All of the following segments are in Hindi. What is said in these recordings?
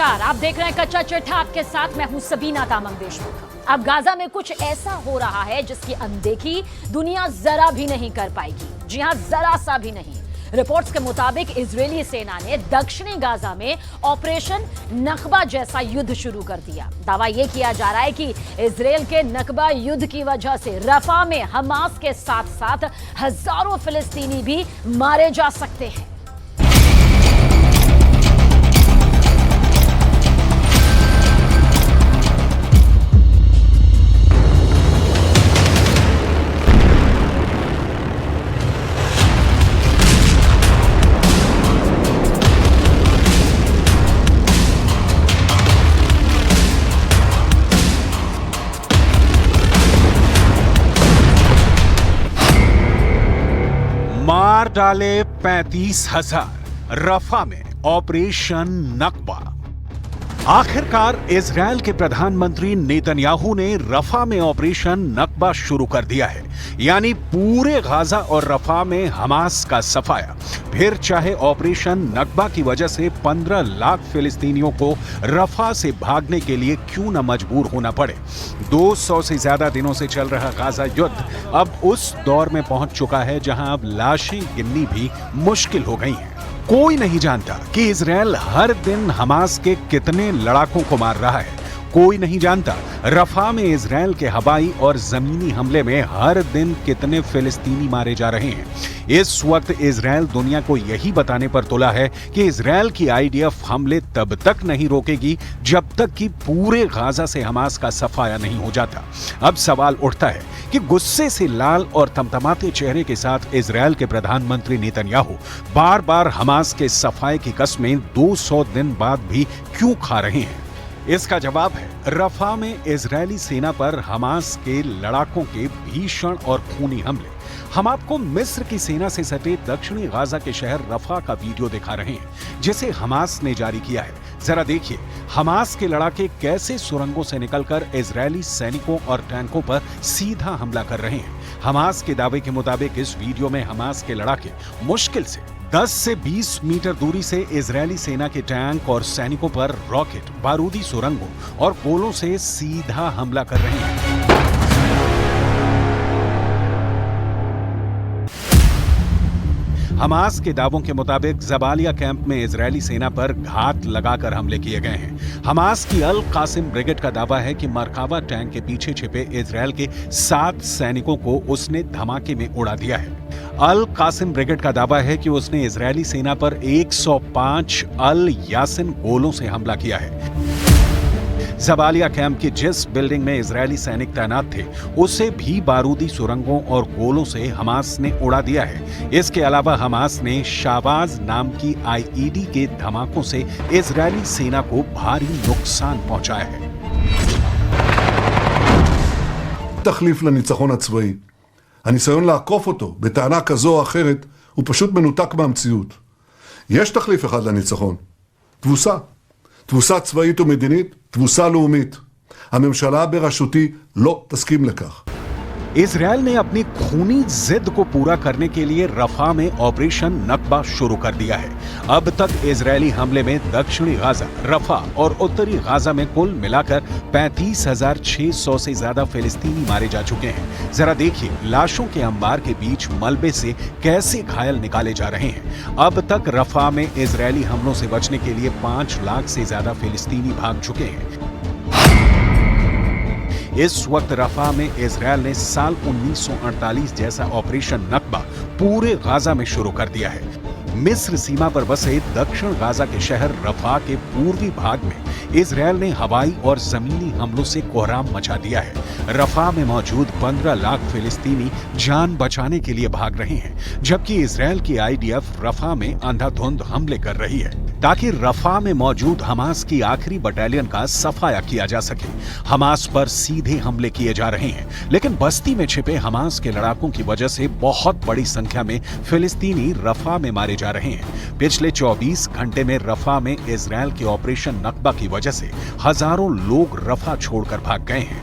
आप देख रहे हैं कच्चा चिट्ठा, आपके साथ मैं हूं सबीना तामंग देशमुख। अब गाजा में कुछ ऐसा हो रहा है जिसकी अनदेखी दुनिया जरा भी नहीं कर पाएगी। जी हां, जरा सा भी नहीं। रिपोर्ट्स के मुताबिक इजरायली सेना ने दक्षिणी गाजा में ऑपरेशन नकबा जैसा युद्ध शुरू कर दिया। दावा यह किया जा रहा है कि इजरायल के नकबा युद्ध की वजह से रफा में हमास के साथ साथ हजारों फिलिस्तीनी भी मारे जा सकते हैं। मार डाले 35,000 रफा में ऑपरेशन नकबा। आखिरकार इजरायल के प्रधानमंत्री नेतन्याहू ने रफा में ऑपरेशन नकबा शुरू कर दिया है, यानी पूरे गाजा और रफा में हमास का सफाया। फिर चाहे ऑपरेशन नकबा की वजह से 15 लाख फिलिस्तीनियों को रफा से भागने के लिए क्यों न मजबूर होना पड़े। 200 से ज्यादा दिनों से चल रहा गाजा युद्ध अब उस दौर में पहुंच चुका है जहां अब लाशें गिननी भी मुश्किल हो गई हैं। कोई नहीं जानता कि इजरायल हर दिन हमास के कितने लड़ाकों को मार रहा है। कोई नहीं जानता रफा में इजरायल के हवाई और जमीनी हमले में हर दिन कितने फिलिस्तीनी मारे जा रहे हैं। इस वक्त इजरायल दुनिया को यही बताने पर तुला है कि इजरायल की आईडीएफ हमले तब तक नहीं रोकेगी जब तक कि पूरे गाजा से हमास का सफाया नहीं हो जाता। अब सवाल उठता है कि गुस्से से लाल और तमतमाते चेहरे के साथ इजरायल के प्रधानमंत्री नेतन्याहू बार बार हमास के सफाए की कस्में 200 दिन बाद भी क्यों खा रहे हैं। इसका जवाब है रफा में इजरायली सेना पर हमास के लड़ाकों के भीषण और खूनी हमले। हम आपको मिस्र की सेना से सटे दक्षिणी गाजा के शहर रफा का वीडियो दिखा रहे हैं जिसे हमास ने जारी किया है। जरा देखिए हमास के लड़ाके कैसे सुरंगों से निकलकर इजरायली सैनिकों और टैंकों पर सीधा हमला कर रहे हैं। हमास के दावे के मुताबिक इस वीडियो में हमास के लड़ाके मुश्किल से 10 से 20 मीटर दूरी से इजरायली सेना के टैंक और सैनिकों पर रॉकेट, बारूदी सुरंगों और गोलों से सीधा हमला कर रहे हैं। हमास के दावों के मुताबिक जबालिया कैंप में इजरायली सेना पर घात लगाकर हमले किए गए हैं। हमास की अल कासिम ब्रिगेड का दावा है कि मरकावा टैंक के पीछे छिपे इजरायल के 7 सैनिकों को उसने धमाके में उड़ा दिया है। अल कासिम ब्रिगेड का दावा है कि उसने इजरायली सेना पर 105 अल यासिन गोलों से हमला किया है। जबालिया कैंप की जिस बिल्डिंग में इजरायली सैनिक तैनात थे उसे भी बारूदी सुरंगों और गोलों से हमास ने उड़ा दिया है। इसके अलावा हमास ने शाबाज नाम की आईईडी के धमाकों से इजरायली सेना को भारी नुकसान पहुंचाया है। תחליף לניצחון הצבאי. הניסיון לעקוף אותו בטענה כזו או אחרת הוא פשוט מנותק מהמציאות. יש תחליף אחד לניצחון. תבוסה. תבוסה צבאית ומדינית, תבוסה לאומית. הממשלה בראשותי לא תסכים לכך. इजरायल ने अपनी खूनी जिद को पूरा करने के लिए रफा में ऑपरेशन नकबा शुरू कर दिया है। अब तक इजरायली हमले में दक्षिणी गाजा, रफा और उत्तरी गाजा में कुल मिलाकर 35,600 से ज्यादा फिलिस्तीनी मारे जा चुके हैं। जरा देखिए लाशों के अंबार के बीच मलबे से कैसे घायल निकाले जा रहे हैं। अब तक रफा में इजरायली हमलों से बचने के लिए 5 लाख से ज्यादा फिलिस्तीनी भाग चुके हैं। इस वक्त रफा में इजरायल ने साल 1948 जैसा ऑपरेशन नकबा पूरे गाजा में शुरू कर दिया है। मिस्र सीमा पर बसे दक्षिण गाजा के शहर रफा के पूर्वी भाग में इजरायल ने हवाई और जमीनी हमलों से कोहराम मचा दिया है। रफा में मौजूद 15 लाख फिलिस्तीनी जान बचाने के लिए भाग रहे हैं, जबकि इजरायल की आईडीएफ रफा में अंधाधुंध हमले कर रही है ताकि रफा में मौजूद हमास की आखिरी बटालियन का सफाया किया जा सके। हमास पर सीधे हमले किए जा रहे हैं, लेकिन बस्ती में छिपे हमास के लड़ाकों की वजह से बहुत बड़ी संख्या में फिलिस्तीनी रफा में मारे जा रहे हैं। पिछले 24 घंटे में रफा में इजरायल के ऑपरेशन नकबा की वजह से हजारों लोग रफा छोड़कर भाग गए हैं।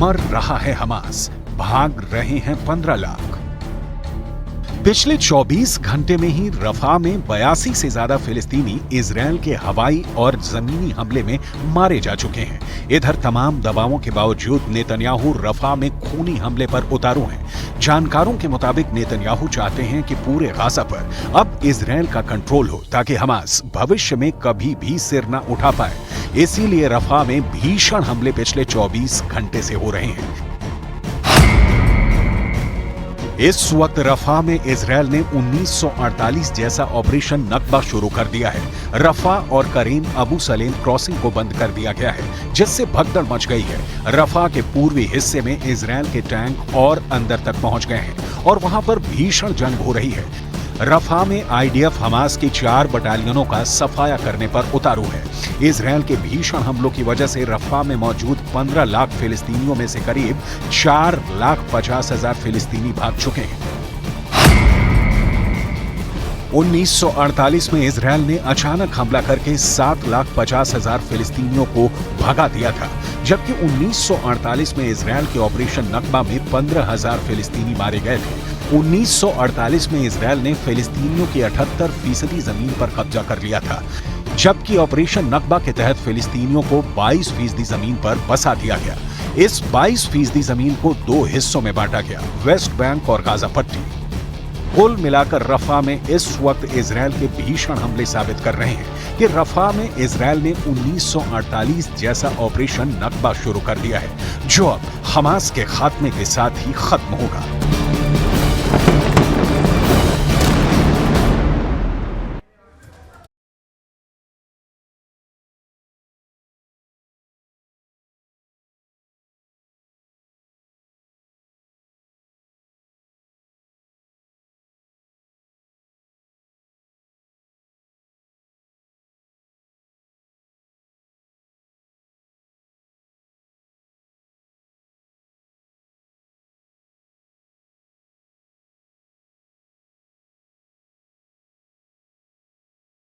मर रहा है हमास, भाग रहे हैं 15 लाख। पिछले 24 घंटे में ही रफा में 82 से ज्यादा फिलिस्तीनी इजरायल के हवाई और जमीनी हमले में मारे जा चुके हैं। इधर तमाम दबावों के बावजूद नेतन्याहू रफा में खूनी हमले पर उतारू हैं। जानकारों के मुताबिक नेतन्याहू चाहते हैं कि पूरे गाजा पर अब इजरायल का कंट्रोल हो ताकि हमास भविष्य में कभी भी सिर न उठा पाए। इसीलिए रफा में भीषण हमले पिछले 24 घंटे से हो रहे हैं। इस वक्त रफा में इजरायल ने 1948 जैसा ऑपरेशन नक्बा शुरू कर दिया है। रफा और करीम अबू सलेम क्रॉसिंग को बंद कर दिया गया है, जिससे भगदड़ मच गई है। रफा के पूर्वी हिस्से में इजरायल के टैंक और अंदर तक पहुंच गए हैं और वहां पर भीषण जंग हो रही है। रफा में आईडीएफ हमास की 4 बटालियनों का सफाया करने पर उतारू है। इजरायल के भीषण हमलों की वजह से रफा में मौजूद 15 लाख फिलिस्तीनियों में से करीब 4,50,000 फिलिस्तीनी भाग चुके हैं। 1948 में इजरायल ने अचानक हमला करके 7,50,000 फिलिस्तीनियों को भगा दिया था, जबकि 1948 में इजरायल के ऑपरेशन नक्बा में 15,000 फिलिस्तीनी मारे गए थे। 1948 में इजरायल ने फिलिस्तीनियों की 78% जमीन पर कब्जा कर लिया था, जबकि ऑपरेशन नक्बा के तहत फिलिस्तीनियों को 22% जमीन पर बसा दिया गया। इस 22% जमीन को 2 हिस्सों में बांटा गया, वेस्ट बैंक और गाजा पट्टी। कुल मिलाकर रफा में इस वक्त इजरायल के भीषण हमले साबित कर रहे हैं कि रफा में इजरायल ने 1948 जैसा ऑपरेशन नक्बा शुरू कर दिया है, जो अब हमास के खात्मे के साथ ही खत्म होगा।